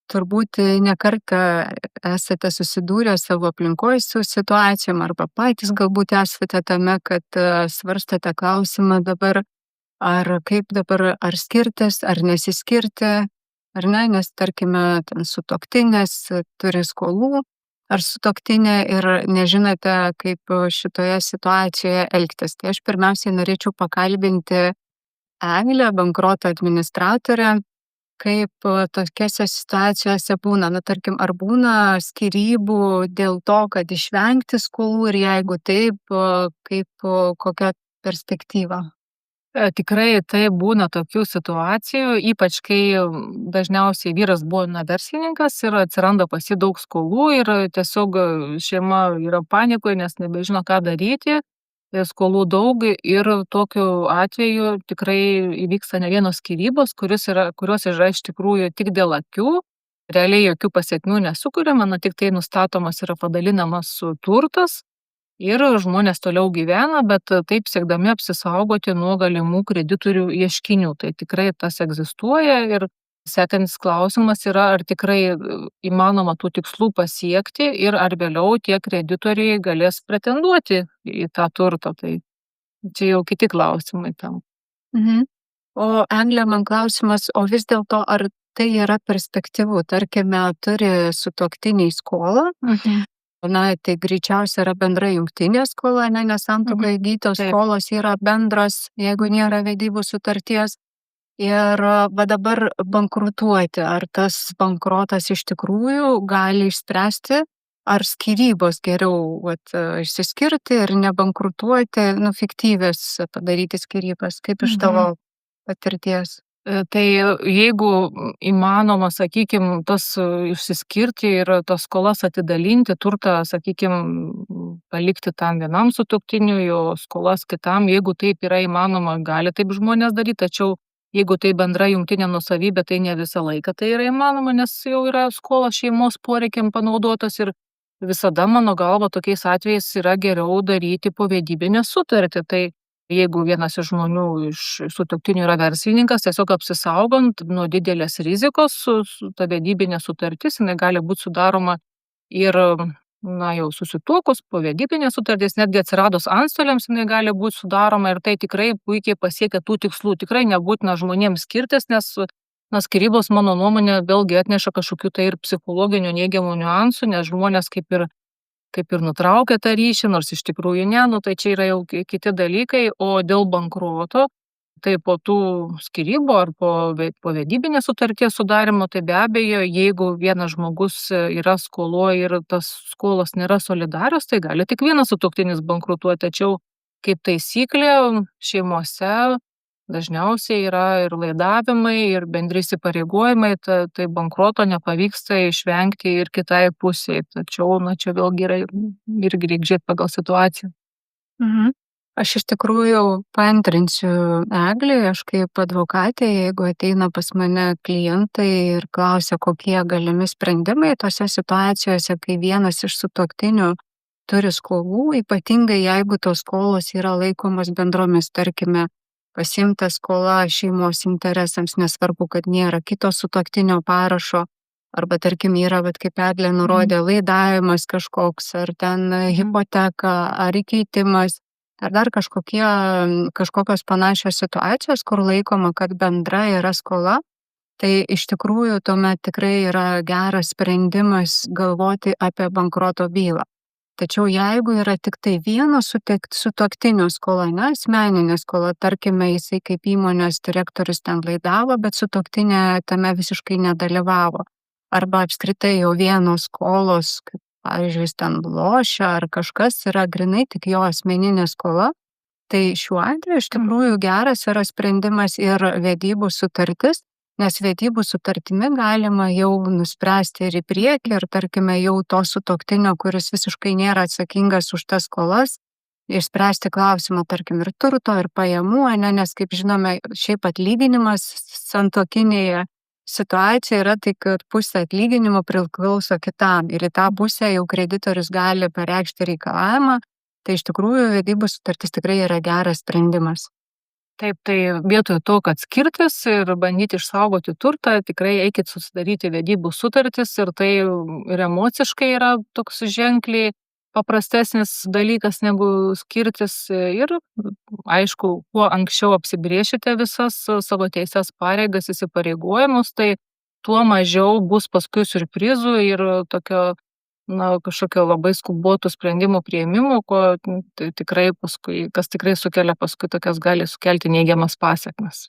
turbūt ne kartą esate susidūrę savo aplinkoj su situacijom arba patys galbūt esate tame, kad svarstate klausimą dabar, ar kaip dabar, ar skirtis, ar nesiskirti, ar ne, nes tarkime, ten sutuoktinis turi skolų, ar sutuoktinė ir nežinote, kaip šitoje situacijoje elgtis. Tai aš pirmiausiai norėčiau pakalbinti Eglę, bankroto administratorę, kaip tokiose situacijose būna. Na, tarkim, ar būna skyrybų dėl to, kad išvengti skolų ir jeigu taip, kokia perspektyva? Tikrai taip būna tokių situacijų, ypač kai dažniausiai vyras būna verslininkas ir atsiranda pas jį daug skolų ir tiesiog šeima yra panikoje, nes nebežino, ką daryti. Skolų daug ir tokiu atveju tikrai įvyksta ne vienos skyrybos, kurios yra iš tikrųjų tik dėl akių, realiai jokių pasekmių nesukuriama, tik tai nustatomas yra padalinamas turtas ir žmonės toliau gyvena, bet taip siekdami apsisaugoti nuo galimų kreditorių ieškinių. Tai tikrai tas egzistuoja ir sekantis klausimas yra, ar tikrai įmanoma tų tikslų pasiekti ir ar vėliau tie kreditoriai galės pretenduoti į tą turtą. Tai čia jau kiti klausimai tam. Mhm. O Eglė, man klausimas, o vis dėlto ar tai yra perspektyvu? Tarkime, turi sutuoktiniai skolą, na, tai greičiausiai yra bendra jungtinė skola, nes santuokoje įgytos Taip. skolos yra bendros, jeigu nėra vedybų sutarties. Ir va dabar bankrutuoti, ar tas bankrotas iš tikrųjų gali išspręsti, ar skyrybos geriau išsiskirti ir nebankrutuoti, fiktyvės padaryti skyrybas, kaip iš tavo patirties? Tai jeigu įmanoma, sakykim, tas išsiskirti ir tas skolas atidalinti, turtą, sakykim, palikti tam vienam sutuoktiniui, o skolas kitam, jeigu taip yra įmanoma, gali taip žmonės daryti, tačiau jeigu tai bendra jungtinė nuosavybė, tai ne visą laiką tai yra įmanoma, nes jau yra skolos šeimos poreikiam panaudotas ir visada, mano galva, tokiais atvejais yra geriau daryti povedybinę sutartį. Tai jeigu vienas iš žmonių iš sutuoktinių yra verslininkas, tiesiog apsisaugant nuo didelės rizikos, ta vedybinė sutartis, jinai gali būti sudaroma ir, jau susituokus, povedybinė sutartis, netgi atsiradus antstoliams, jinai gali būti sudaroma ir tai tikrai puikiai pasiekia tų tikslų. Tikrai nebūtina žmonėms skirtis, nes skyrybos, mano nuomonė, vėlgi atneša kažkokių tai ir psichologinių neigiamų niuansų, nes žmonės kaip ir nutraukia tą ryšį, nors iš tikrųjų ne, tai čia yra jau kiti dalykai, o dėl bankroto, tai po tų skyrybų ar po vedybinės sutarties sudarimo, tai be abejo, jeigu vienas žmogus yra skoloje ir tas skolos nėra solidarios, tai gali tik vienas sutuoktinis bankrutuoti, tačiau kaip taisyklė šeimose dažniausiai yra ir laidavimai, ir bendri įsipareigojimai, tai bankroto nepavyksta išvengti ir kitai pusiai. Tačiau, čia vėlgi yra irgi reikia žiūrėti pagal situaciją. Aš iš tikrųjų paantrinsiu Eglei, aš kaip advokatė, jeigu ateina pas mane klientai ir klausia, kokie galimi sprendimai tose situacijose, kai vienas iš sutuoktinių turi skolų, ypatingai jeigu tos skolos yra laikomos bendromis, tarkime, pasiimta skola šeimos interesams, nesvarbu, kad nėra kito sutuoktinio parašo, arba tarkim yra, kaip Eglė nurodė, laidavimas kažkoks, ar ten hipoteka, ar įkeitimas, ar dar kažkokios panašios situacijos, kur laikoma, kad bendra yra skola, tai iš tikrųjų tuomet tikrai yra geras sprendimas galvoti apie bankroto bylą. Tačiau jeigu yra tik tai vieno sutuoktinio skola, asmeninė skola, tarkime, jisai kaip įmonės direktorius ten laidavo, bet sutuoktinė tame visiškai nedalyvavo. Arba apskritai jau vienos skolos, kaip pavyzdžiui, jis ten lošia ar kažkas yra grinai tik jo asmeninė skola, tai šiuo atveju iš tikrųjų geras yra sprendimas ir vedybų sutartis, nes vedybų sutartimi galima jau nuspręsti ir į priekį, ir tarkime jau to sutuoktinio, kuris visiškai nėra atsakingas už tas skolas, išspręsti klausimą, tarkim, ir turto, ir pajamų, nes, kaip žinome, šiaip atlyginimas santuokinėje situacija yra tai, kad pusė atlyginimo priklauso kitam ir į tą pusę jau kreditorius gali pareikšti reikalavimą, tai iš tikrųjų vedybų sutartis tikrai yra geras sprendimas. Taip, tai vietoj to, kad skirtis ir bandyti išsaugoti turtą, tikrai eikit susidaryti vedybų sutartis ir tai ir emociškai yra toks ženkliai paprastesnis dalykas negu skirtis ir, aišku, kuo anksčiau apsibrėšite visas savo teises, pareigas, įsipareigojimus, tai tuo mažiau bus paskui siurprizų ir tokio kažkokio labai skubotų sprendimų priėmimo, ko tikrai paskui kas tikrai sukelia paskui tokias gali sukelti neigiamas pasekmes.